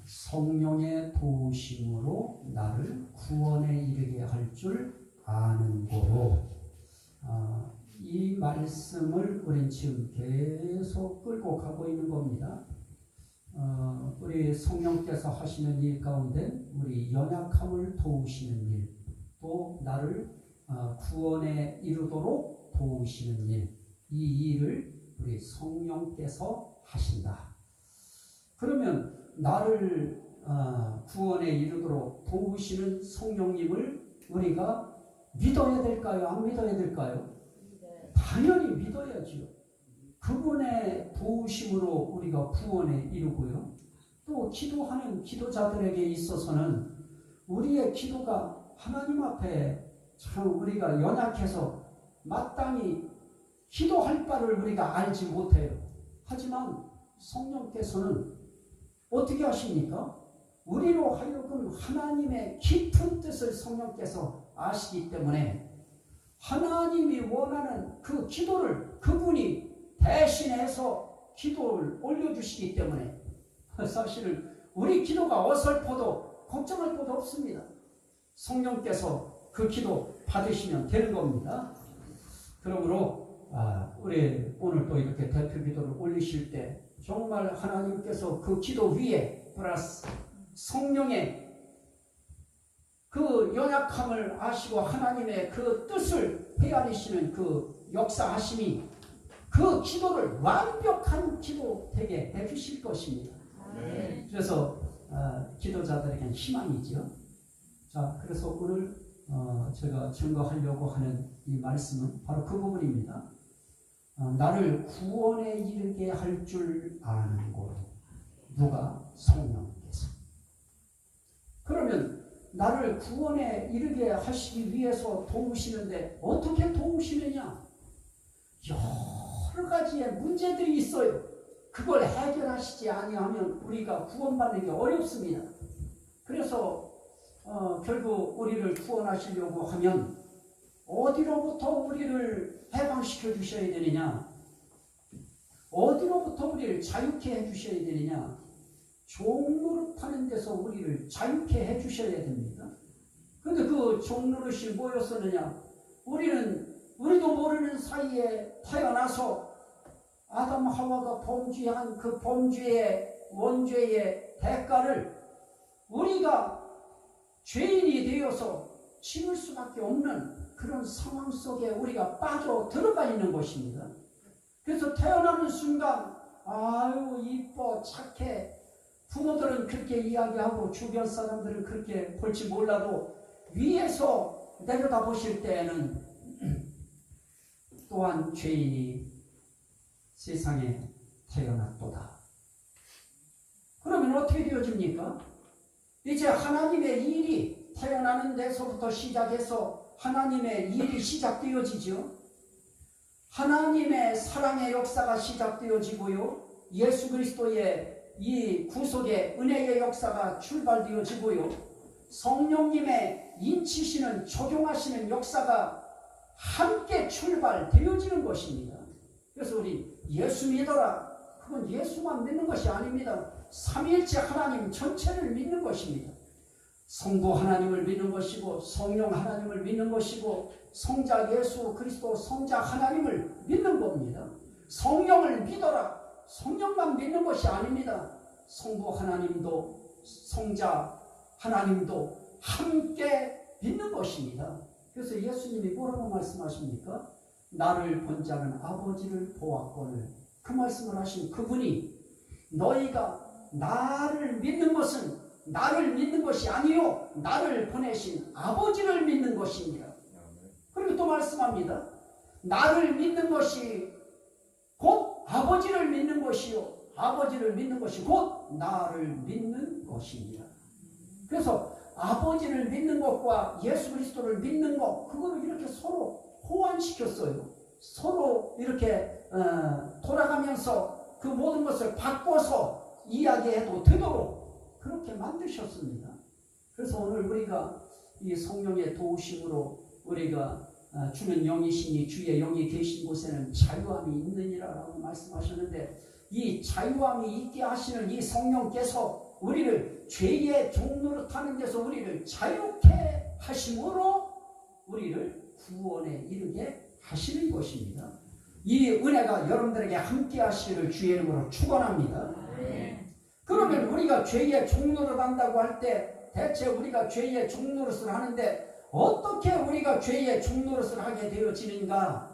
성령의 도우심으로 나를 구원에 이르게 할 줄 아는 거로, 이 말씀을 우린 지금 계속 끌고 가고 있는 겁니다. 우리 성령께서 하시는 일 가운데 우리 연약함을 도우시는 일, 또 나를 구원에 이르도록 도우시는 일, 이 일을 우리 성령께서 하신다. 그러면 나를 구원에 이르도록 도우시는 성령님을 우리가 믿어야 될까요? 안 믿어야 될까요? 당연히 믿어야지요. 그분의 도우심으로 우리가 구원에 이르고요. 또 기도하는 기도자들에게 있어서는 우리의 기도가 하나님 앞에 참 우리가 연약해서 마땅히 기도할 바를 우리가 알지 못해요. 하지만 성령께서는 어떻게 하십니까? 우리로 하여금 하나님의 깊은 뜻을 성령께서 아시기 때문에 하나님이 원하는 그 기도를 그분이 대신해서 기도를 올려주시기 때문에 사실은 우리 기도가 어설퍼도 걱정할 것도 없습니다. 성령께서 그 기도 받으시면 되는 겁니다. 그러므로 우리 오늘 또 이렇게 대표 기도를 올리실 때 정말 하나님께서 그 기도 위에 플러스 성령의 그 연약함을 아시고 하나님의 그 뜻을 헤아리시는 그 역사하심이 그 기도를 완벽한 기도 되게 해주실 것입니다. 그래서 기도자들에게는 희망이죠. 자, 그래서 오늘 제가 증거하려고 하는 이 말씀은 바로 그 부분입니다. 나를 구원에 이르게 할 줄 아는 거로. 누가? 성령께서. 그러면 나를 구원에 이르게 하시기 위해서 도우시는데 어떻게 도우시느냐? 여러 가지의 문제들이 있어요. 그걸 해결하시지 아니하면 우리가 구원받는 게 어렵습니다. 그래서 결국 우리를 구원하시려고 하면 어디로부터 우리를 해방시켜 주셔야 되느냐? 어디로부터 우리를 자유케 해주셔야 되느냐? 종노릇하는 데서 우리를 자유케 해주셔야 됩니다. 그런데 그 종노릇이 뭐였었느냐? 우리도 모르는 사이에 태어나서 아담 하와가 범죄한 그 범죄의 원죄의 대가를 우리가 죄인이 되어서 치를 수밖에 없는 그런 상황 속에 우리가 빠져 들어가 있는 것입니다. 그래서 태어나는 순간 아유 이뻐 착해, 부모들은 그렇게 이야기하고 주변 사람들은 그렇게 볼지 몰라도 위에서 내려다 보실 때에는 또한 죄인이 세상에 태어났도다. 그러면 어떻게 되어집니까? 이제 하나님의 일이 태어나는 데서부터 시작해서 하나님의 일이 시작되어지죠. 하나님의 사랑의 역사가 시작되어지고요. 예수 그리스도의 이 구속의 은혜의 역사가 출발되어지고요. 성령님의 인치시는 적용하시는 역사가 함께 출발되어지는 것입니다. 그래서 우리 예수 믿어라. 그건 예수만 믿는 것이 아닙니다. 삼위일체 하나님 전체를 믿는 것입니다. 성부 하나님을 믿는 것이고 성령 하나님을 믿는 것이고 성자 예수 그리스도 성자 하나님을 믿는 겁니다. 성령을 믿어라. 성령만 믿는 것이 아닙니다. 성부 하나님도 성자 하나님도 함께 믿는 것입니다. 그래서 예수님이 뭐라고 말씀하십니까? 나를 본 자는 아버지를 보았거늘. 그 말씀을 하신 그분이 너희가 나를 믿는 것은 나를 믿는 것이 아니요 나를 보내신 아버지를 믿는 것입니다. 그리고 또 말씀합니다. 나를 믿는 것이 곧 아버지를 믿는 것이요 아버지를 믿는 것이 곧 나를 믿는 것입니다. 그래서 아버지를 믿는 것과 예수 그리스도를 믿는 것, 그거를 이렇게 서로 호환시켰어요. 서로 이렇게 돌아가면서 그 모든 것을 바꿔서 이야기해도 되도록 그렇게 만드셨습니다. 그래서 오늘 우리가 이 성령의 도우심으로 우리가 주는 영이시니 주의 영이 계신 곳에는 자유함이 있느니라 라고 말씀하셨는데, 이 자유함이 있게 하시는 이 성령께서 우리를 죄의 종노릇하는 데서 우리를 자유케 하심으로 우리를 구원에 이르게 하시는 것입니다. 이 은혜가 여러분들에게 함께 하시기를 주의 이름으로 축원합니다. 그러면 우리가 죄의 종노릇 한다고 할 때 대체 우리가 죄의 종노릇을 하는데 어떻게 우리가 죄의 종노릇을 하게 되어지는가?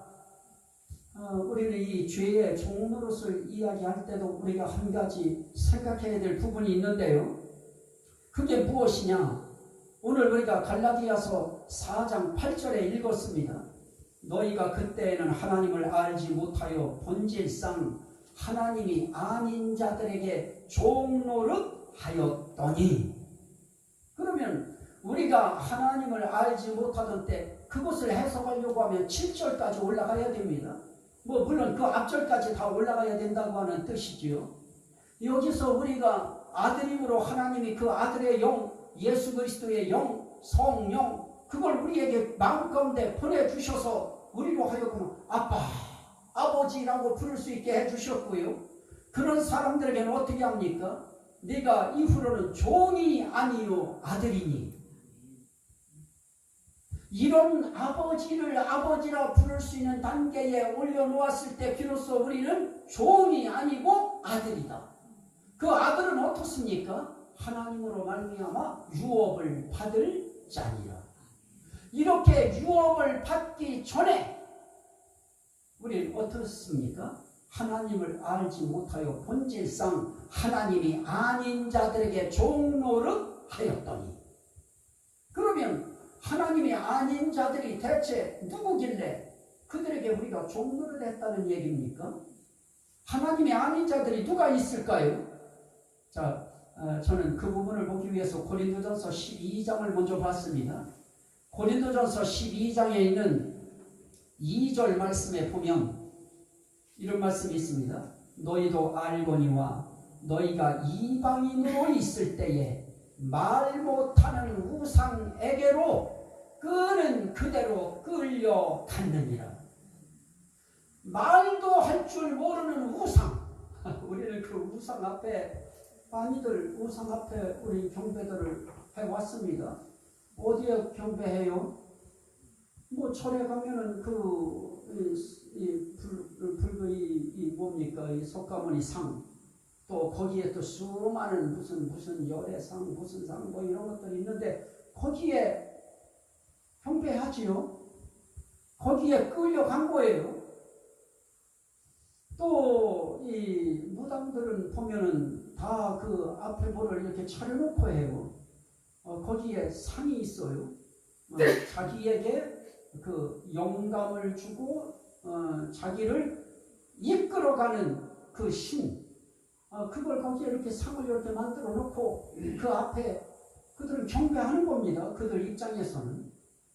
우리는 이 죄의 종노릇을 이야기할 때도 우리가 한 가지 생각해야 될 부분이 있는데요. 그게 무엇이냐? 오늘 우리가 갈라디아서 4장 8절에 읽었습니다. 너희가 그때에는 하나님을 알지 못하여 본질상 하나님이 아닌 자들에게 종노릇 하였더니, 그러면 우리가 하나님을 알지 못하던 때 그것을 해석하려고 하면 7절까지 올라가야 됩니다. 물론 그 앞절까지 다 올라가야 된다고 하는 뜻이지요. 여기서 우리가 아들임으로 하나님이 그 아들의 영, 예수 그리스도의 영, 성령, 그걸 우리에게 마음 가운데 보내주셔서 우리로 하여금 아빠, 아버지라고 부를 수 있게 해주셨고요. 그런 사람들에게는 어떻게 합니까? 네가 이후로는 종이 아니요 아들이니. 이런 아버지를 아버지라 부를 수 있는 단계에 올려놓았을 때 비로소 우리는 종이 아니고 아들이다. 그 아들은 어떻습니까? 하나님으로 말미암아 유업을 받을 자니라. 이렇게 유업을 받기 전에 우리는 어떻습니까? 하나님을 알지 못하여 본질상 하나님이 아닌 자들에게 종노릇 하였더니, 그러면 하나님이 아닌 자들이 대체 누구길래 그들에게 우리가 종노릇 했다는 얘기입니까? 하나님이 아닌 자들이 누가 있을까요? 자, 저는 그 부분을 보기 위해서 고린도전서 12장을 먼저 봤습니다. 고린도전서 12장에 있는 2절 말씀에 보면 이런 말씀이 있습니다. 너희도 알거니와 너희가 이방인으로 있을 때에 말 못하는 우상에게로 그는 그대로 끌려갔느니라. 말도 할 줄 모르는 우상. 우리는 그 우상 앞에, 많이들 우상 앞에 우리 경배들을 해왔습니다. 어디에 경배해요? 절에 가면은 뭡니까? 이 석가모니 상, 또 거기에 또 수많은 무슨 열애상, 무슨 상, 이런 것들이 있는데 거기에 경배하지요. 거기에 끌려간 거예요. 또 이 무당들은 보면은 다 그 앞에 뭐를 이렇게 차려놓고 해요. 거기에 상이 있어요. 자기에게 그 영감을 주고 자기를 이끌어가는 그 신, 그걸 거기에 이렇게 상을 이렇게 만들어 놓고 그 앞에 그들은 경배하는 겁니다. 그들 입장에서는.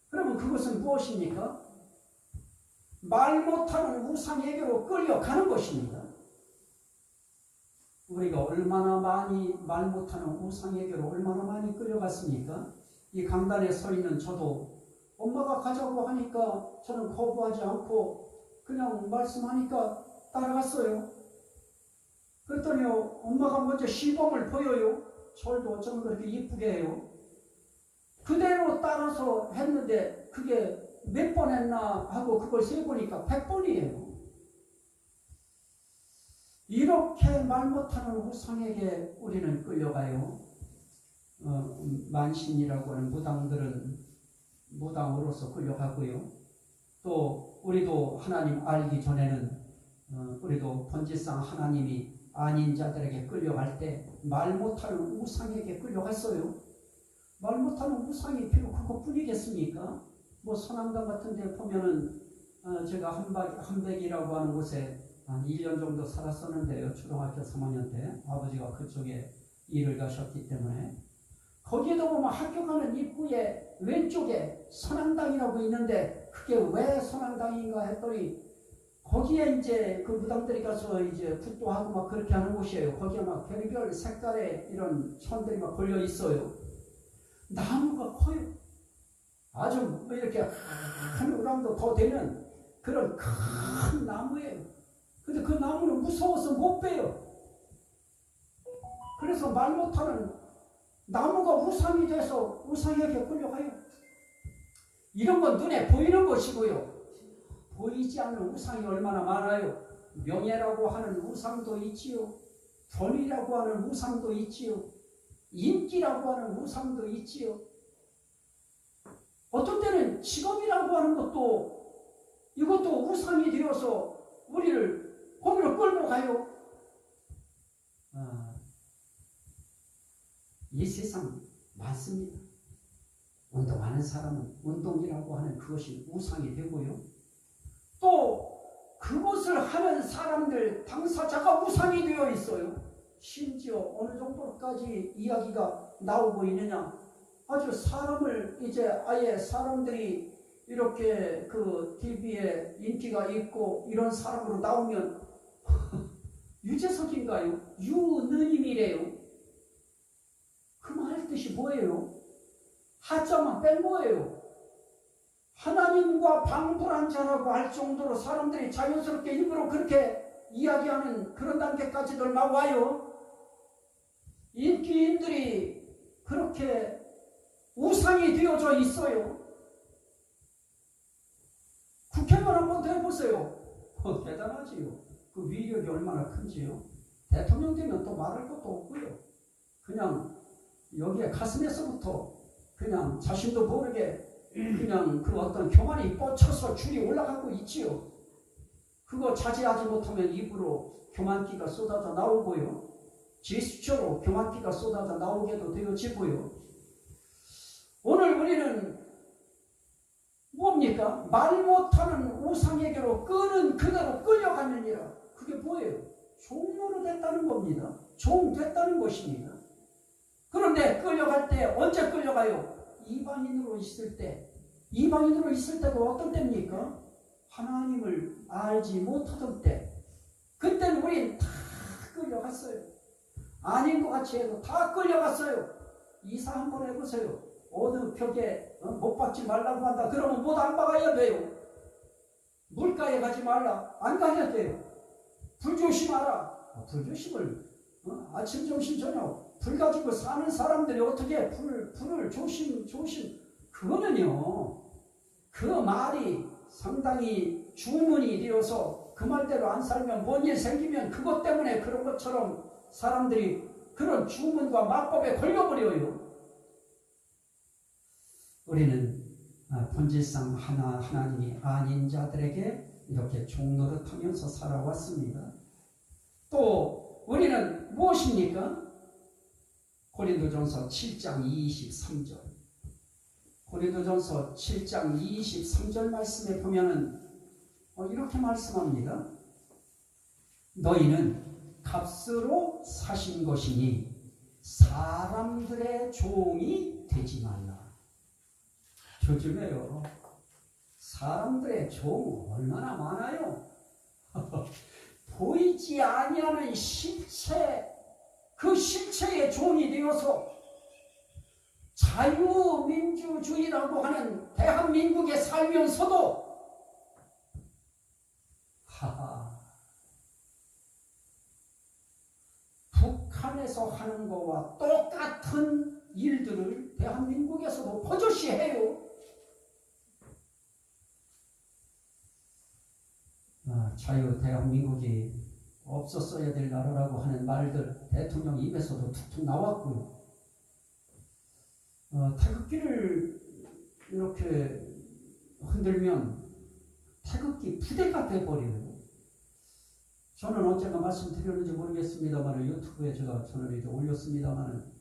그러면 그것은 무엇입니까? 말 못하는 우상에게로 끌려가는 것입니다. 우리가 얼마나 많이 말 못하는 우상에게로 얼마나 많이 끌려갔습니까? 이 강단에 서 있는 저도 엄마가 가자고 하니까 저는 거부하지 않고 그냥 말씀하니까 따라갔어요. 그랬더니 엄마가 먼저 시범을 보여요. 절도 어쩌면 그렇게 이쁘게 해요. 그대로 따라서 했는데 그게 몇 번 했나 하고 그걸 세보니까 100번이에요. 이렇게 말 못하는 우상에게 우리는 끌려가요. 만신이라고 하는 무당들은 무당으로서 끌려가고요. 또 우리도 하나님 알기 전에는 우리도 본질상 하나님이 아닌 자들에게 끌려갈 때 말 못하는 우상에게 끌려갔어요. 말 못하는 우상이 비록 그것뿐이겠습니까? 선앙당 같은 데 보면은 제가 한백이라고 하는 곳에 한 1년 정도 살았었는데요. 초등학교 3학년 때 아버지가 그쪽에 일을 가셨기 때문에 거기에도 보면 학교 가는 입구에 왼쪽에 선앙당이라고 있는데 그게 왜 선앙당인가 했더니 거기에 이제 그 무당들이 가서 이제 굿도하고 막 그렇게 하는 곳이에요. 거기에 막 별별 색깔의 이런 천들이 막 걸려 있어요. 나무가 커요. 아주 이렇게 한 우람도 더 되는 그런 큰 나무예요. 근데 그 나무는 무서워서 못 빼요. 그래서 말 못하는 나무가 우상이 돼서 우상에게 끌려가요. 이런 건 눈에 보이는 것이고요. 보이지 않는 우상이 얼마나 많아요. 명예라고 하는 우상도 있지요. 돈이라고 하는 우상도 있지요. 인기라고 하는 우상도 있지요. 어떤 때는 직업이라고 하는 것도 이것도 우상이 되어서 우리를 거기로 끌고 가요. 이 세상 많습니다. 운동하는 사람은 운동이라고 하는 그것이 우상이 되고요. 또 그것을 하는 사람들 당사자가 우상이 되어 있어요. 심지어 어느 정도까지 이야기가 나오고 있느냐. 아주 사람을 이제 아예 사람들이 이렇게 그 TV에 인기가 있고 이런 사람으로 나오면 유재석인가요? 유느님이래요. 그 말 뜻이 뭐예요? 하자만 뺀 거예요. 하나님과 방불한 자라고 할 정도로 사람들이 자연스럽게 일부러 그렇게 이야기하는 그런 단계까지들 나와요. 인기인들이 그렇게 우상이 되어져 있어요. 국회의원 한번 해보세요. 대단하지요. 그 위력이 얼마나 큰지요. 대통령 되면 또 말할 것도 없고요. 그냥 여기에 가슴에서부터 그냥 자신도 모르게 그냥 그 어떤 교만이 뻗쳐서 줄이 올라가고 있지요. 그거 자제하지 못하면 입으로 교만기가 쏟아져 나오고요. 제스처로 교만기가 쏟아져 나오게도 되어지고요. 오늘 우리는 뭡니까? 말 못하는 우상에게로 끄는 그대로 끌려가느니라. 그게 뭐예요? 종로로 됐다는 겁니다. 종 됐다는 것입니다. 그런데 끌려갈 때 언제 끌려가요? 이방인으로 있을 때. 이방인으로 있을 때도 어떤 때입니까? 하나님을 알지 못하던 때. 그때는 우린 다 끌려갔어요. 아닌 것 같이 해도 다 끌려갔어요. 이사 한번 해보세요. 어느 벽에 못 박지 말라고 한다. 그러면 못 안 박아야 돼요. 물가에 가지 말라. 안 가야 돼요. 불 조심하라. 불 조심을 아침, 점심, 저녁 불 가지고 사는 사람들이 어떻게 불을 조심 그거는요. 그 말이 상당히 주문이 되어서 그 말대로 안 살면 뭔 일 생기면 그것 때문에 그런 것처럼 사람들이 그런 주문과 마법에 걸려버려요. 우리는 본질상 하나님이 아닌 자들에게 이렇게 종노릇하면서 살아왔습니다. 또 우리는 무엇입니까? 고린도전서 7장 23절. 고린도전서 7장 23절 말씀에 보면은 이렇게 말씀합니다. 너희는 값으로 사신 것이니 사람들의 종이 되지 말라. 조심해요. 사람들의 종 얼마나 많아요. 보이지 아니하는 실체, 그 실체의 종이 되어서 자유민주주의라고 하는 대한민국에 살면서도 북한에서 하는 거와 똑같은 일들을 대한민국에서도 버젓이 해요. 자유 대한민국이 없었어야 될 나라라고 하는 말들 대통령 입에서도 툭툭 나왔고요. 태극기를 이렇게 흔들면 태극기 부대가 돼버려요. 저는 언젠가 말씀드렸는지 모르겠습니다만 유튜브에 저는 이제 올렸습니다만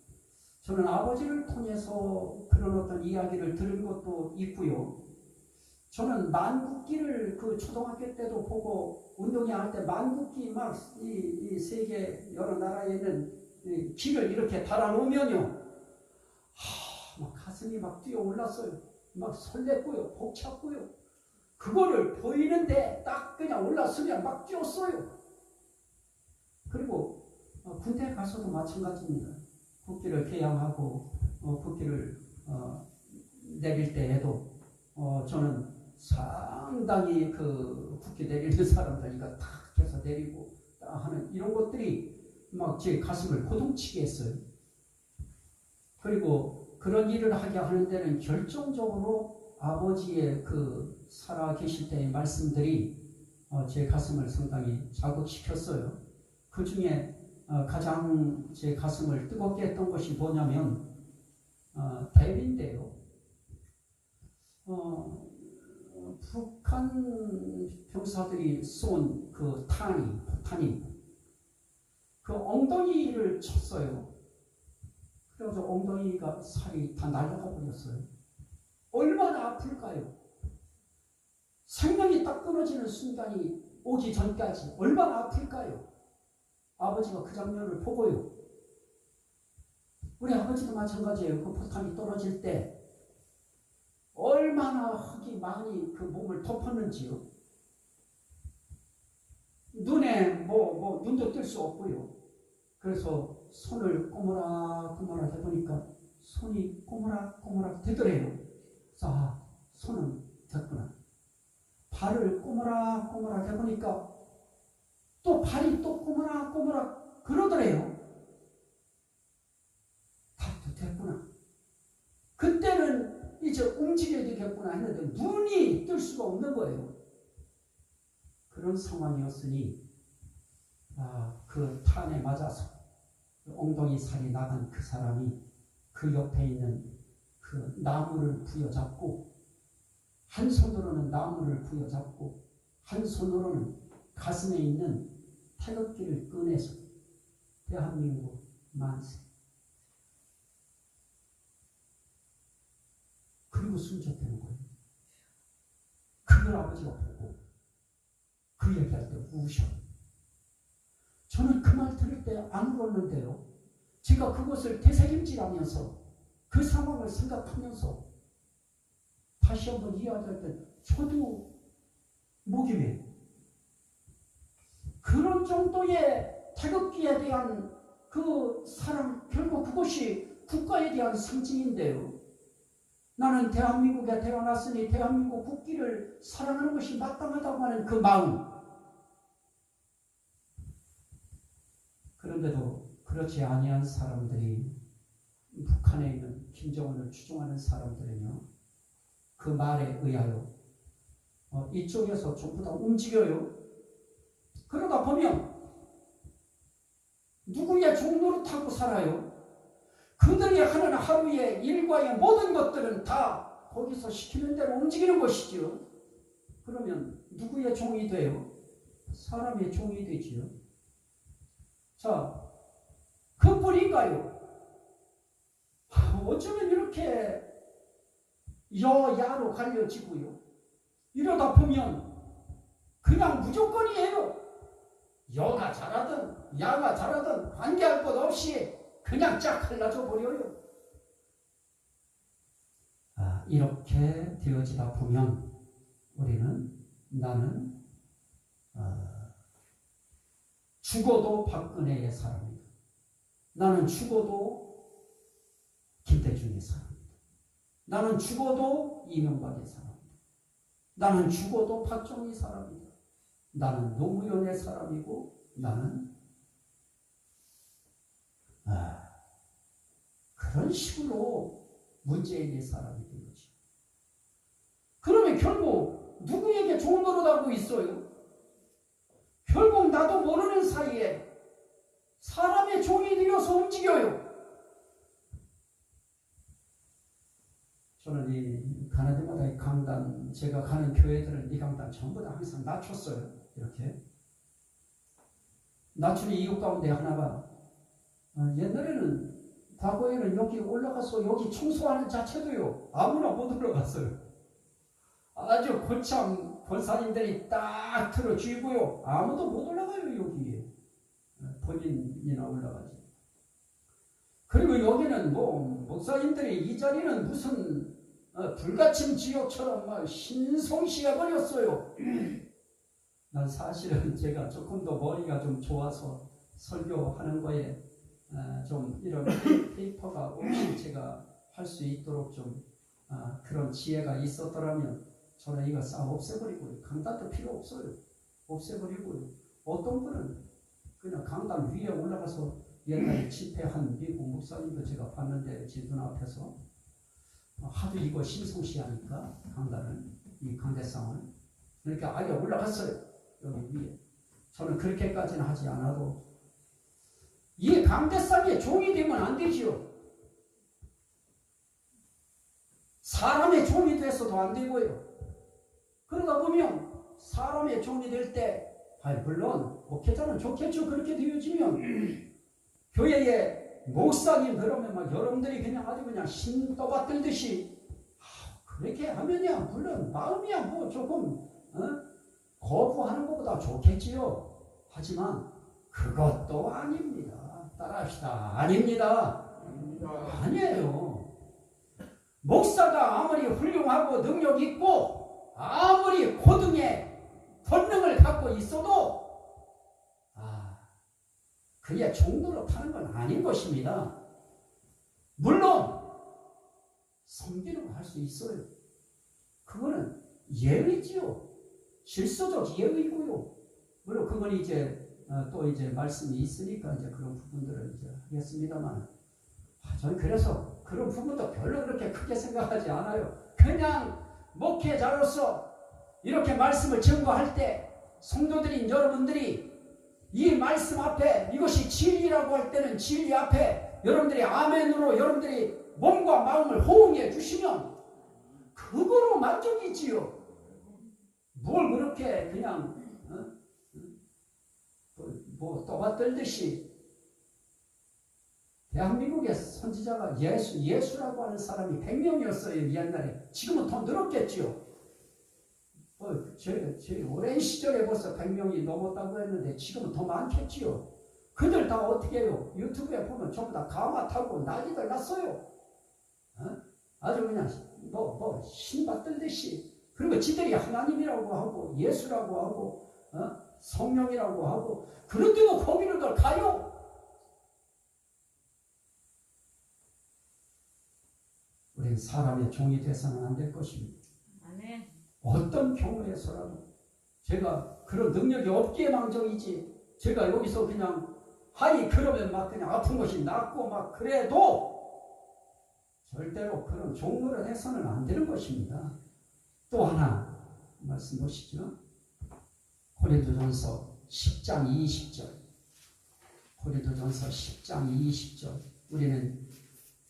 저는 아버지를 통해서 그런 어떤 이야기를 들은 것도 있고요. 저는 만국기를 그 초등학교 때도 보고 운동회 할 때 만국기 막 이 세계 여러 나라에 있는 이 기를 이렇게 달아놓으면요. 막 가슴이 막 뛰어 올랐어요. 막 설렜고요. 벅찼고요. 그거를 보이는데 딱 그냥 올랐으면 막 뛰었어요. 그리고 군대 가서도 마찬가지입니다. 국기를 개양하고 국기를 내릴 때에도 저는 상당히 그 국기 내리는 사람들 이거 탁 해서 내리고 딱 하는 이런 것들이 막 제 가슴을 고동치게 했어요. 그리고 그런 일을 하게 하는 데는 결정적으로 아버지의 그 살아계실 때의 말씀들이 제 가슴을 상당히 자극시켰어요. 그 중에 가장 제 가슴을 뜨겁게 했던 것이 뭐냐면 대비인데요. 북한 병사들이 쏜 그 포탄이 그 엉덩이를 쳤어요. 그래서 엉덩이가 살이 다 날아가 버렸어요. 얼마나 아플까요? 생명이 딱 끊어지는 순간이 오기 전까지 얼마나 아플까요? 아버지가 그 장면을 보고요. 우리 아버지도 마찬가지예요. 그 포탄이 떨어질 때 얼마나 흙이 많이 그 몸을 덮었는지요. 눈에 눈도 뜰 수 없고요. 그래서 손을 꼬무락꼬무락 해보니까 손이 꼬무락꼬무락 되더래요. 그래서 손은 됐구나. 발을 꼬무락꼬무락 해보니까 또 발이 또 꼬무락꼬무락 그러더래요. 다도 됐구나. 그때는 이제 움직여야 되겠구나 했는데 눈이 뜰 수가 없는 거예요. 그런 상황이었으니 그 탄에 맞아서 엉덩이 살이 나간 그 사람이 그 옆에 있는 그 나무를 부여잡고 한 손으로는 나무를 부여잡고 한 손으로는 가슴에 있는 태극기를 꺼내서 대한민국 만세. 그리고 숨졌다는 거예요. 그걸 아버지가 보고 그 얘기할 때 우셔. 저는 그 말 들을 때 안 울었는데요. 제가 그것을 되새김질하면서 그 상황을 생각하면서 다시 한번 이야기할 때 저도 목이 메요. 그런 정도의 태극기에 대한 그 사랑, 결국 그것이 국가에 대한 상징인데요. 나는 대한민국에 태어났으니 대한민국 국기를 사랑하는 것이 마땅하다고 하는 그 마음. 그런데도 그렇지 아니한 사람들이 북한에 있는 김정은을 추종하는 사람들은요. 그 말에 의하여 이쪽에서 전부 다 움직여요. 그러다 보면 누구의 종노릇하고 살아요. 그들이 하는 하루의 일과의 모든 것들은 다 거기서 시키는 대로 움직이는 것이지요. 그러면 누구의 종이 돼요? 사람의 종이 되지요. 자, 그뿐인가요? 어쩌면 이렇게 여야로 갈려지고요. 이러다 보면 그냥 무조건이에요. 여가 잘하든 야가 잘하든 관계할 것 없이 그냥 쫙 갈라져 버려요. 이렇게 되어지다 보면 나는 죽어도 박근혜의 사람이다. 나는 죽어도 김대중의 사람이다. 나는 죽어도 이명박의 사람이다. 나는 죽어도 박정희 사람이다. 나는 노무현의 사람이고 나는 그런 식으로 문재인의 사람이 된 거지. 그러면 결국 누구에게 종노릇하고 있어요? 결국 나도 모르는 사이에 사람의 종이 되어서 움직여요. 저는 이 가는 데마다 이 강단, 제가 가는 교회들은 이 강단 전부 다 항상 낮췄어요. 이렇게 낮추는 이유 가운데 하나가 옛날에는 과거에는 여기 올라가서 여기 청소하는 자체도요 아무나 못 올라갔어요. 아주 거참 권사님들이 딱 틀어주고요 아무도 못 올라가요. 여기에 본인이나 올라가지. 그리고 여기는 목사님들이 이 자리는 무슨 불가침 지옥처럼 막 신성시해 버렸어요. 난 사실은 제가 조금 더 머리가 좀 좋아서 설교하는 거에 좀 이런 페이퍼가 없이 제가 할 수 있도록 좀 그런 지혜가 있었더라면 저는 이거 싹 없애버리고요. 강단도 필요 없어요. 없애버리고요. 어떤 분은 그냥 강당 위에 올라가서 옛날에 집회한 미국 목사님도 제가 봤는데 제 눈앞에서 하도 이거 신성시하니까 강단을 이 강대상을 그러니까 아예 올라갔어요. 여기 위에. 저는 그렇게까지는 하지 않아도 이 강대상에 종이 되면 안 되지요. 사람의 종이 돼서도 안 되고요. 그러다 보면 사람의 종이 될 때 물론 목회자는 좋겠죠. 그렇게 되어지면 교회에 목사님 그러면 막 여러분들이 그냥 아주 그냥 신 떠받들듯이 그렇게 하면야 물론 마음이야 뭐 조금 거부하는 것보다 좋겠지요. 하지만 그것도 아닙니다. 따라합시다. 아닙니다. 아니에요. 목사가 아무리 훌륭하고 능력 있고 아무리 고등의 권능을 갖고 있어도 그게 종로로 타는 건 아닌 것입니다. 물론 섬기는 거 할 수 있어요. 그거는 예의지요. 질서적 예의고요. 물론 그건 이제 또 이제 말씀이 있으니까 이제 그런 부분들을 이제 하겠습니다만 저는 그래서 그런 부분도 별로 그렇게 크게 생각하지 않아요. 그냥 목회자로서 이렇게 말씀을 증거할 때 성도들인 여러분들이 이 말씀 앞에 이것이 진리라고 할 때는 진리 앞에 여러분들이 아멘으로 여러분들이 몸과 마음을 호응해 주시면 그거로 만족이지요. 뭘 그렇게 그냥 뭐 떠받들듯이 대한민국의 선지자가 예수라고 하는 사람이 100명이었어요. 옛날에. 지금은 더 늘었겠지요. 제 오랜 시절에 벌써 100명이 넘었다고 했는데 지금은 더 많겠지요. 그들 다 어떻게 해요? 유튜브에 보면 전부 다 가마 타고 난리들 났어요. 아주 그냥 신받들듯이. 그리고 지들이 하나님이라고 하고 예수라고 하고 성령이라고 하고 그런데도 거기로들 가요. 우리는 사람의 종이 돼서는 안 될 것입니다. 아멘. 어떤 경우에서라도 제가 그런 능력이 없기에 망정이지 제가 여기서 그냥 그러면 막 그냥 아픈 것이 낫고 막 그래도 절대로 그런 종로를 해서는 안 되는 것입니다. 또 하나 말씀 보시죠. 고린도전서 10장 20절. 고린도전서 10장 20절. 우리는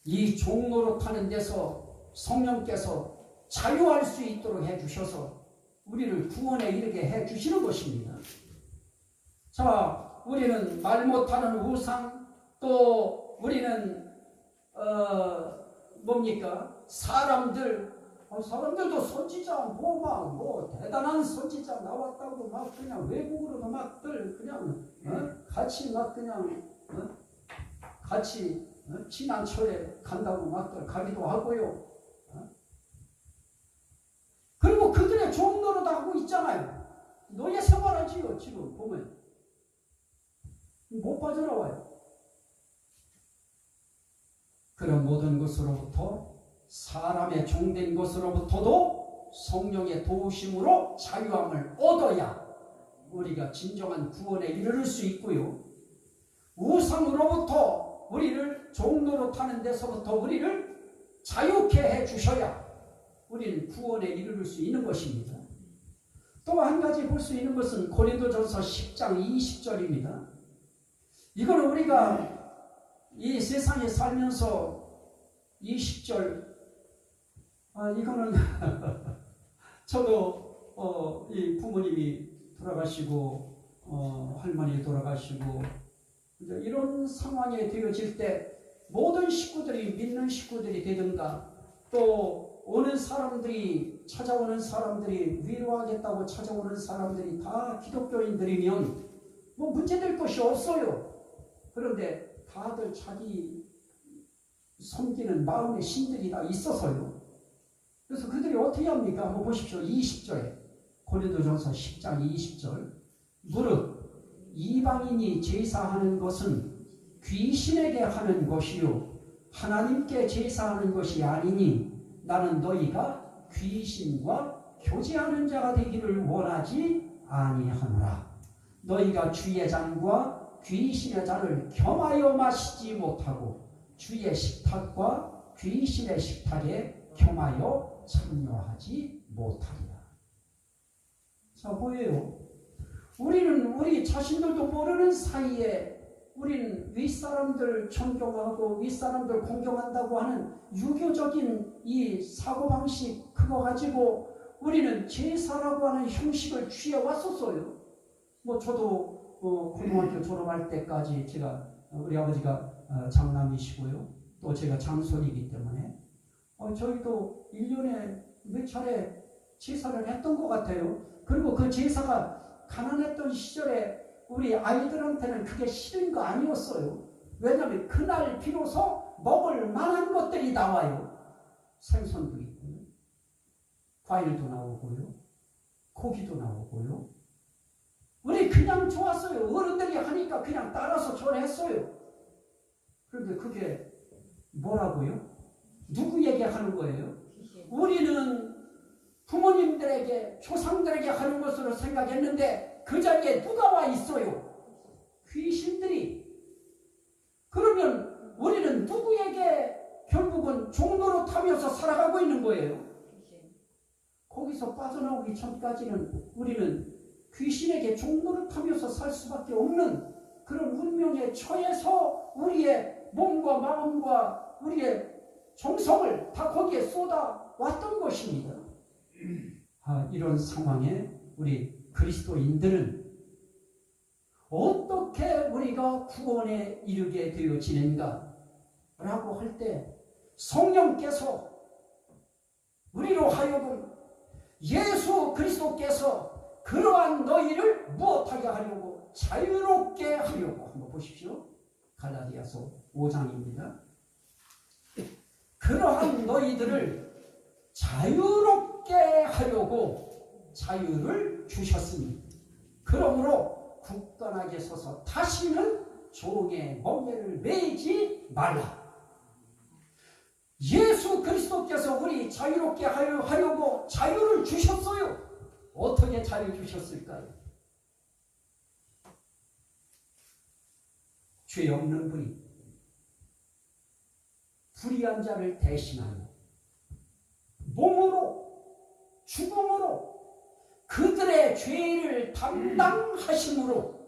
이 종로로 타는 데서 성령께서 자유할 수 있도록 해주셔서 우리를 구원에 이르게 해주시는 것입니다. 자, 우리는 말 못하는 우상, 또 우리는 사람들도 선지자 뭐 대단한 선지자 나왔다고 막 그냥 외국으로도 막들 그냥 같이 막 그냥 같이 지난철에 간다고 막들 가기도 하고요. 그리고 그들의 종로로 다 하고 있잖아요. 노예 생활하지요. 지금 보면 못 빠져나와요. 그런 모든 것으로부터 사람의 종된 것으로부터도 성령의 도우심으로 자유함을 얻어야 우리가 진정한 구원에 이르를 수 있고요. 우상으로부터 우리를 종로로 타는 데서부터 우리를 자유케 해주셔야 우리는 구원에 이르를 수 있는 것입니다. 또 한 가지 볼 수 있는 것은 고린도전서 10장 20절입니다. 이거는 우리가 이 세상에 살면서 20절 이거는 저도 이 부모님이 돌아가시고 할머니 돌아가시고 이제 이런 상황에 되어질 때 모든 식구들이 믿는 식구들이 되든가 또 찾아오는 사람들이 위로하겠다고 찾아오는 사람들이 다 기독교인들이면 뭐 문제될 것이 없어요. 그런데 다들 자기 섬기는 마음의 신들이 다 있어서요. 그래서 그들이 어떻게 합니까? 한번 보십시오. 20절에 고린도전서 10장 20절 무릇 이방인이 제사하는 것은 귀신에게 하는 것이요 하나님께 제사하는 것이 아니니 나는 너희가 귀신과 교제하는 자가 되기를 원하지 아니하노라. 너희가 주의 장과 귀신의 잔을 겸하여 마시지 못하고 주의 식탁과 귀신의 식탁에 겸하여 참여하지 못하리라. 자, 뭐예요? 우리는 우리 자신들도 모르는 사이에 우리는 윗사람들 존경하고 윗사람들 공경한다고 하는 유교적인 이 사고방식 그거 가지고 우리는 제사라고 하는 형식을 취해왔었어요. 뭐 저도 고등학교 졸업할 때까지 제가 우리 아버지가 장남이시고요. 또 제가 장손이기 때문에 저희도 1년에 몇 차례 제사를 했던 것 같아요. 그리고 그 제사가 가난했던 시절에 우리 아이들한테는 그게 싫은 거 아니었어요. 왜냐하면 그날 비로소 먹을 만한 것들이 나와요. 생선도 있고요. 과일도 나오고요. 고기도 나오고요. 우리 그냥 좋았어요. 어른들이 하니까 그냥 따라서 좋아했어요. 그런데 그게 뭐라고요? 누구에게 하는 거예요? 우리는 부모님들에게 조상들에게 하는 것으로 생각했는데 그 자리에 누가 와 있어요? 귀신들이. 그러면 우리는 누구에게 결국은 종노릇하면서 살아가고 있는 거예요? 거기서 빠져나오기 전까지는 우리는 귀신에게 종노릇하면서 살 수밖에 없는 그런 운명에 처해서 우리의 몸과 마음과 우리의 정성을 다 거기에 쏟아 왔던 것입니다. 이런 상황에 우리 그리스도인들은 어떻게 우리가 구원에 이르게 되어지는가 라고 할 때 성령께서 우리로 하여금 예수 그리스도께서 그러한 너희를 무엇하게 하려고? 자유롭게 하려고. 한번 보십시오. 갈라디아서 5장입니다. 그러한 너희들을 자유롭게 하려고 자유를 주셨습니다. 그러므로 굳건하게 서서 다시는 종의 멍에를 매지 말라. 예수 그리스도께서 우리 자유롭게 하려고 자유를 주셨어요. 어떻게 자유 주셨을까요? 죄 없는 분이 불의한 자를 대신하여 몸으로 죽음으로 그들의 죄를 담당하심으로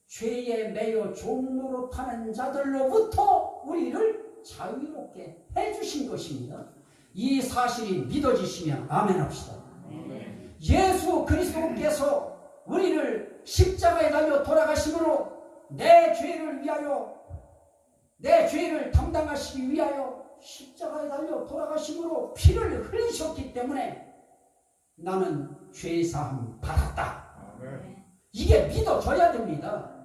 죄에 매여 종노릇하는 자들로부터 우리를 자유롭게 해주신 것입니다. 이 사실이 믿어지시면 아멘 합시다. 예수 그리스도께서 우리를 십자가에 달려 돌아가심으로 내 죄를 위하여 내 죄를 담당하시기 위하여 십자가에 달려 돌아가심으로 피를 흘리셨기 때문에 나는 죄사함 받았다. 이게 믿어져야 됩니다.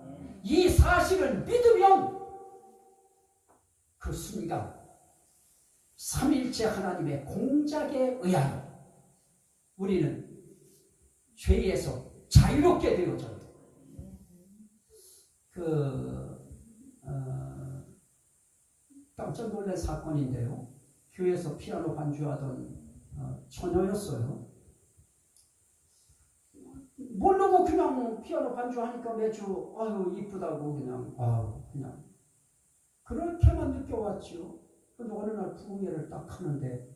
이 사실을 믿으면 그 순간 삼일째 하나님의 공작에 의하여 우리는 죄에서 자유롭게 되어져요. 깜짝 놀란 사건인데요. 교회에서 피아노 반주하던 처녀였어요. 모르고 그냥 피아노 반주하니까 매주 아유 이쁘다고 그냥 그렇게만 느껴왔죠. 근데 어느 날 부흥회를 딱 하는데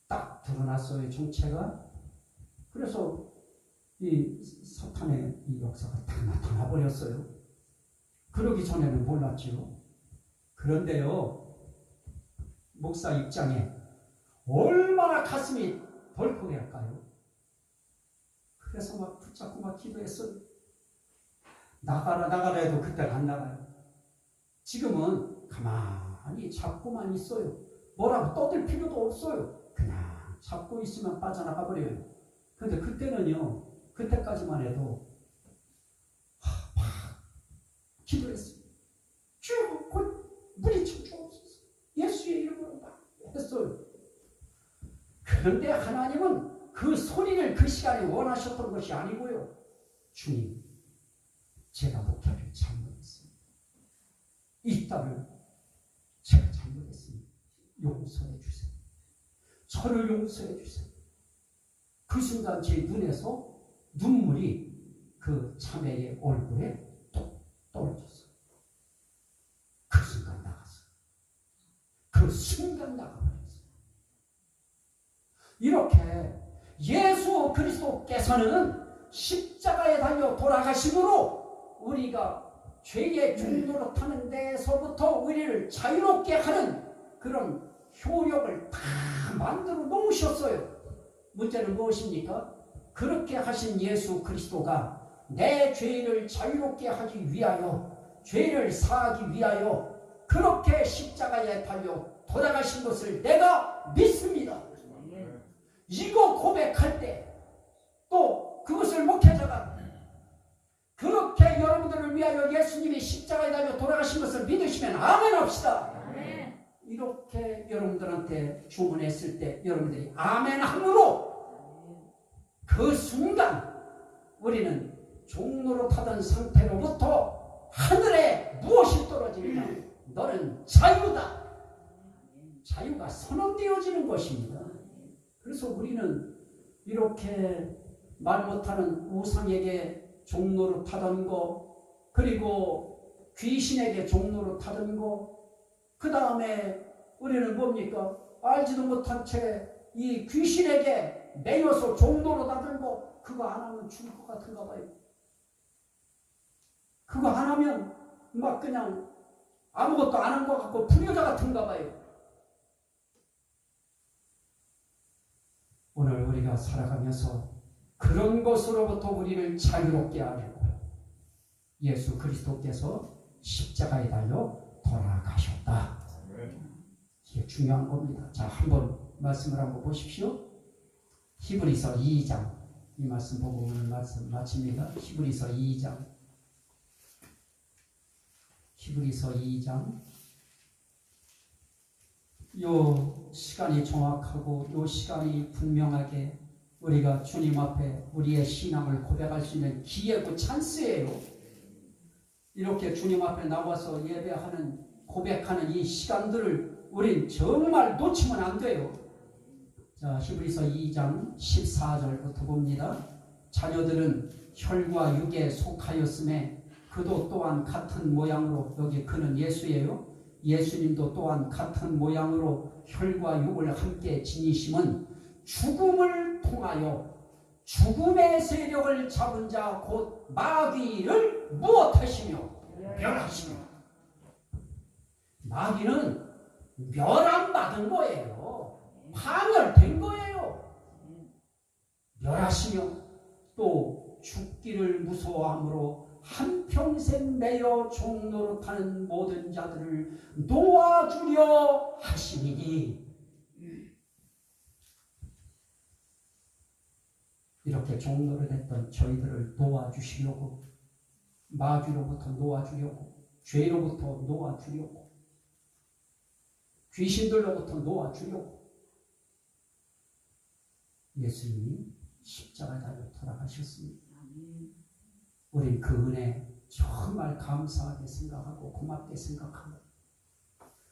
딱 드러났어요, 정체가. 그래서 이 사탄의 이 역사가 다 나타나 버렸어요. 그러기 전에는 몰랐죠. 그런데요, 목사 입장에 얼마나 가슴이 덜컥할까요? 그래서 막 붙잡고 막 기도했어요. 나가라 해도 그때는 안 나가요. 지금은 가만히 잡고만 있어요. 뭐라고 떠들 필요도 없어요. 그냥 잡고 있으면 빠져나가 버려요. 근데 그때는요, 그때까지만 해도 막 기도했어요. 주여, 곧 물리쳐 주옵소서. 예수의 이름으로 막 했어요. 그런데 하나님은 그 소리를 그 시간에 원하셨던 것이 아니고요. 주님, 제가 목표를 잘못했습니다. 이 딸을 제가 잘못했습니다. 용서해 주세요. 저를 용서해 주세요. 그 순간 제 눈에서 눈물이 그 자매의 얼굴에 뚝 떨어졌어. 그 순간 나갔어. 그 순간 나가버렸어. 이렇게 예수 그리스도께서는 십자가에 달려 돌아가심으로 우리가 죄의 종로로 타는 데서부터 우리를 자유롭게 하는 그런 효력을 다 만들어 놓으셨어요. 문제는 무엇입니까? 그렇게 하신 예수 그리스도가 내 죄를 자유롭게 하기 위하여, 죄를 사하기 위하여 그렇게 십자가에 달려 돌아가신 것을 내가 믿습니다. 이거 고백할 때 또 그것을 목회자가 그렇게 여러분들을 위하여 예수님이 십자가에 달려 돌아가신 것을 믿으시면 아멘 합시다. 이렇게 여러분들한테 주문했을 때 여러분들이 아멘 함으로 그 순간 우리는 종로로 타던 상태로부터 하늘에 무엇이 떨어집니까? 너는 자유다. 자유가 선언되어지는 것입니다. 그래서 우리는 이렇게 말 못하는 우상에게 종로로 타던 거, 그리고 귀신에게 종로로 타던 거, 그 다음에 우리는 뭡니까? 알지도 못한 채 이 귀신에게 매여서 종로로 타던 거, 그거 안 하면 죽을 것 같은가 봐요. 그거 안 하면 막 그냥 아무것도 안 한 것 같고 불효자 같은가 봐요. 오늘 우리가 살아가면서 그런 것으로부터 우리를 자유롭게 하려고 예수 그리스도께서 십자가에 달려 돌아가셨다. 이게 중요한 겁니다. 자, 한번 말씀을 한번 보십시오. 히브리서 2장, 이 말씀 보고 오늘 말씀 마칩니다. 히브리서 2장, 히브리서 2장. 요 시간이 정확하고 요 시간이 분명하게 우리가 주님 앞에 우리의 신앙을 고백할 수 있는 기회고 찬스예요. 이렇게 주님 앞에 나와서 예배하는, 고백하는 이 시간들을 우린 정말 놓치면 안 돼요. 자, 히브리서 2장 14절부터 봅니다. 자녀들은 혈과 육에 속하였음에 그도 또한 같은 모양으로, 여기 그는 예수예요. 예수님도 또한 같은 모양으로 혈과 육을 함께 지니심은 죽음을 통하여 죽음의 세력을 잡은 자 곧 마귀를 무엇하시며 멸하시며. 마귀는 멸함받은 거예요. 파멸된 거예요. 멸하시며 또 죽기를 무서워함으로 한평생 매여 종노릇하는 모든 자들을 놓아주려 하시니니. 이렇게 종노릇 했던 저희들을 놓아주시려고, 마귀로부터 놓아주려고, 죄로부터 놓아주려고, 귀신들로부터 놓아주려고 예수님이 십자가에 달려 돌아가셨습니다. 우리 그 은혜 정말 감사하게 생각하고 고맙게 생각하고,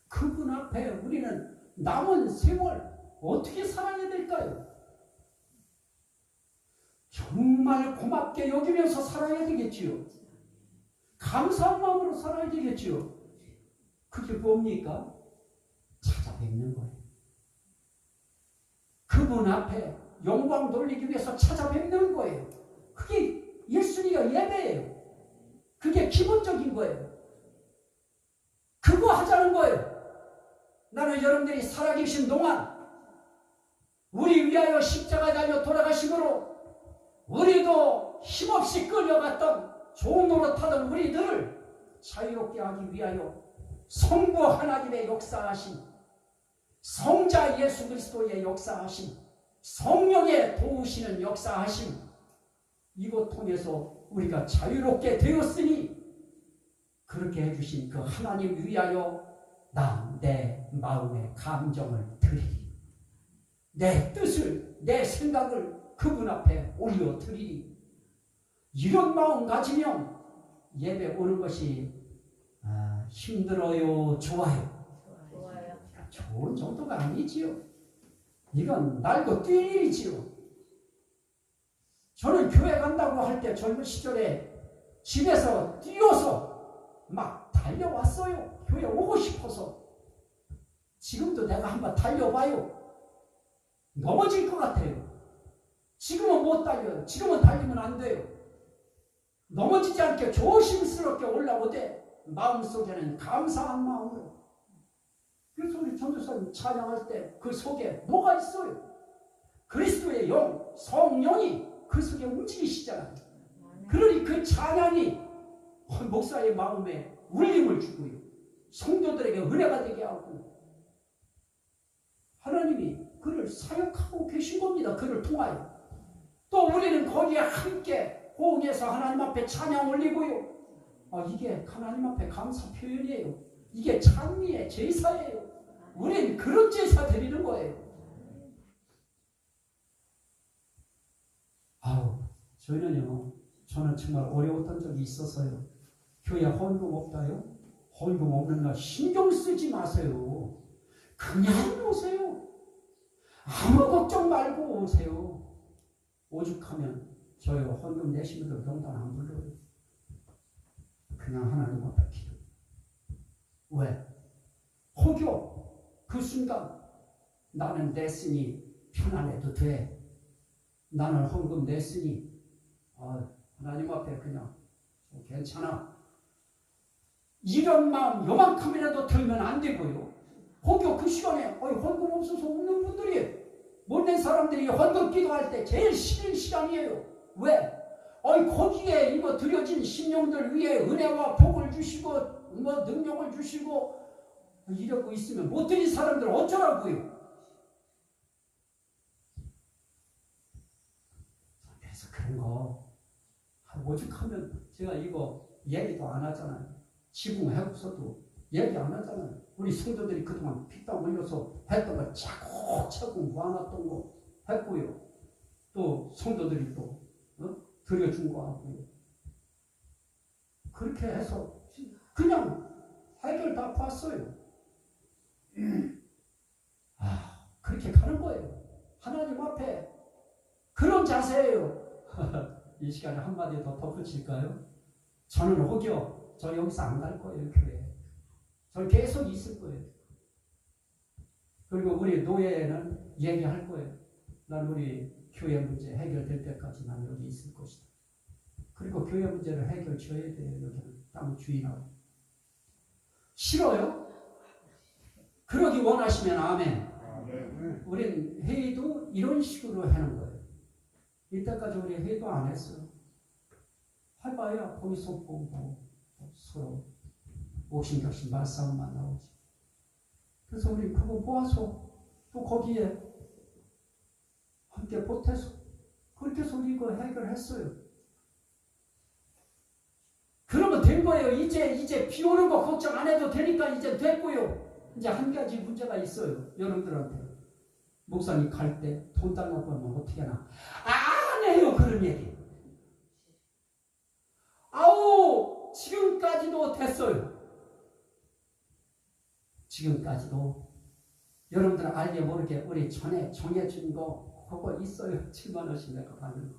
그분 앞에 우리는 남은 세월 어떻게 살아야 될까요? 정말 고맙게 여기면서 살아야 되겠지요. 감사한 마음으로 살아야 되겠지요. 그게 뭡니까? 찾아뵙는 거예요. 그분 앞에 영광 돌리기 위해서 찾아뵙는 거예요. 그게 예수님의 예배예요. 그게 기본적인 거예요. 그거 하자는 거예요. 나는 여러분들이 살아계신 동안 우리 위하여 십자가에 달려 돌아가심으로 우리도 힘없이 끌려갔던 종로로 타던 우리들을 자유롭게 하기 위하여 성부 하나님의 역사하신, 성자 예수 그리스도의 역사하신, 성령의 도우시는 역사하심, 이것 통해서 우리가 자유롭게 되었으니 그렇게 해주신 그 하나님 위하여 나 내 마음의 감정을 드리리, 내 뜻을, 내 생각을 그분 앞에 올려드리리. 이런 마음 가지면 예배 오는 것이 힘들어요, 좋아요? 좋은 정도가 아니지요. 이건 날고 뛸 일이지요. 저는 교회 간다고 할 때 젊은 시절에 집에서 뛰어서 막 달려왔어요. 교회 오고 싶어서. 지금도 내가 한번 달려봐요. 넘어질 것 같아요. 지금은 못 달려요. 지금은 달리면 안 돼요. 넘어지지 않게 조심스럽게 올라오되 마음속에는 감사한 마음으로. 그래서 우리 전도사님 찬양할 때 그 속에 뭐가 있어요? 그리스도의 영, 성령이 그 속에 움직이시잖아요. 그러니 그 찬양이 목사의 마음에 울림을 주고요. 성도들에게 은혜가 되게 하고 하나님이 그를 사역하고 계신 겁니다. 그를 통하여. 또 우리는 거기에 함께 호응해서 하나님 앞에 찬양 올리고요. 이게 하나님 앞에 감사 표현이에요. 이게 찬미의 제사예요. 우리는 그런 제사 드리는 거예요. 저는 정말 어려웠던 적이 있었어요. 교회 헌금 없다요? 헌금 없는 날 신경 쓰지 마세요. 그냥 오세요. 아무 걱정 말고 오세요. 오죽하면 저요 헌금 내신 분들 명단 안 불러요. 그냥 하나님 앞에 기도. 왜? 혹여 그 순간 나는 냈으니 편안해도 돼. 나는 헌금 냈으니 하나님 앞에 그냥 괜찮아. 이런 마음 요만큼이라도 들면 안 되고요. 혹여 그 시간에 헌금 없어서 없는 분들이 못 낸 사람들이 헌금 기도할 때 제일 싫은 시간이에요. 왜? 거기에 이거 드려진 심령들 위에 은혜와 복을 주시고 능력을 주시고 이러고 있으면 못 드린 사람들 어쩌라고요? 그래서 그런 거 오죽하면 제가 이거 얘기도 안 하잖아요. 지붕 해고서도 얘기 안 하잖아요. 우리 성도들이 그동안 피땀 흘려서 했던 거 차곡차곡 모아놨던 거 했고요. 또 성도들이 또 드려준 거 하고요. 그렇게 해서 그냥 해결 다 봤어요. 그렇게 가는 거예요. 하나님 앞에 그런 자세예요. 이 시간에 한마디 더 덧붙일까요? 저는 혹여 저 여기서 안 갈 거예요. 교회에. 저는 계속 있을 거예요. 그리고 우리 노예는 얘기할 거예요. 난 우리 교회 문제 해결될 때까지 난 여기 있을 것이다. 그리고 교회 문제를 해결 줘야 돼요. 여기는 땅 주인하고. 싫어요? 그러기 원하시면 아멘. 우린 회의도 이런 식으로 하는 거예요. 이때까지 우리 회의도 안 했어요. 해봐야 거기서 보고 서로 옥신각신 말싸움만 나오지. 그래서 우리 그거 모아서 또 거기에 함께 보태서 그렇게 해서 우리 이거 해결했어요. 그러면 된 거예요. 이제 비 오는 거 걱정 안 해도 되니까 이제 됐고요. 이제 한 가지 문제가 있어요. 여러분들한테. 목사님 갈 때 돈 달라고 하면 어떻게 하나? 안 해요. 그런 얘기. 지금까지도 됐어요. 지금까지도 여러분들 알게 모르게 우리 전에 정해준 거 그거 있어요. 7만 원씩 내가 받는 거.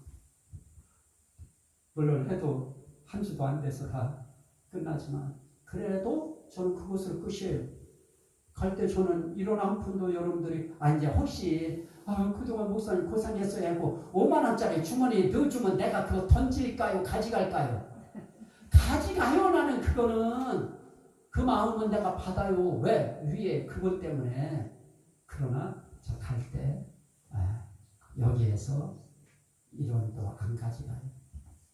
물론 해도 한 주도 안 돼서 다 끝나지만 그래도 저는 그것을 끝이에요. 갈 때 저는 이런 한 푼도 여러분들이 이제 혹시 그동안 목사님 고생했어야 하고 5만 원짜리 주머니에 넣어주면 내가 그거 던질까요? 가져갈까요? 가져가요. 나는 그거는 그 마음은 내가 받아요. 왜? 위에 그것 때문에. 그러나 저 갈 때 여기에서 1원도 안 가져가요.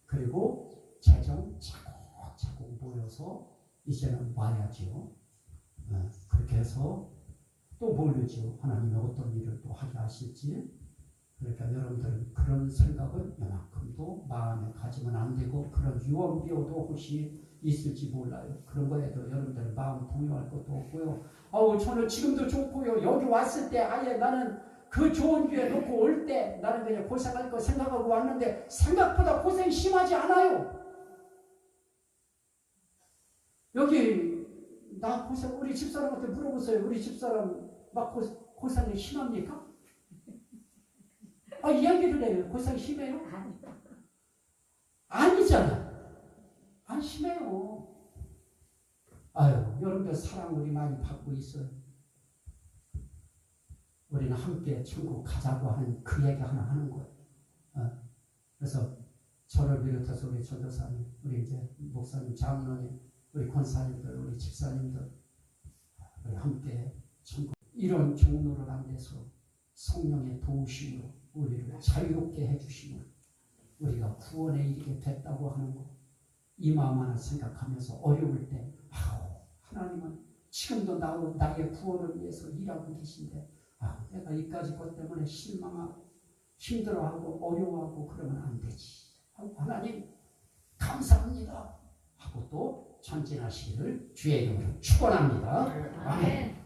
그리고 재정 차곡차곡 모여서 이제는 와야죠. 그렇게 해서 또 모르죠. 하나님이 어떤 일을 또 하게 하실지. 그러니까 여러분들은 그런 생각을 요만큼도 마음에 가지면 안 되고 그런 유언비어도 혹시 있을지 몰라요. 그런 거에도 여러분들 마음 동요할 것도 없고요. 저는 지금도 좋고요. 여기 왔을 때 아예 나는 그 좋은 기회 놓고 올 때 나는 그냥 고생할 거 생각하고 왔는데 생각보다 고생 심하지 않아요. 여기 나 고생 우리 집사람한테 물어보세요. 우리 집사람 막 고생이 심합니까? 이야기를 해요. 고생이 심해요? 아니잖아. 안 심해요. 아유, 여러분들 사랑 우리 많이 받고 있어요. 우리는 함께 천국 가자고 하는 그 얘기 하나 하는 거예요. 그래서 저를 비롯해서 우리 전도사님, 우리 이제 목사님, 장로님, 우리 권사님들, 우리 집사님들, 우리 함께 천국 이런 종로를 안 돼서 성령의 도우심으로 우리를 자유롭게 해주심으로 우리가 구원에 이르게 됐다고 하는 거, 이 마음 하나 생각하면서 어려울 때 하나님은 지금도 나의 구원을 위해서 일하고 계신데 내가 이까지 것 때문에 실망하고 힘들어하고 어려워하고 그러면 안 되지. 하나님 감사합니다 하고 또 전진하시기를 주의 이름으로 축원합니다. 아멘.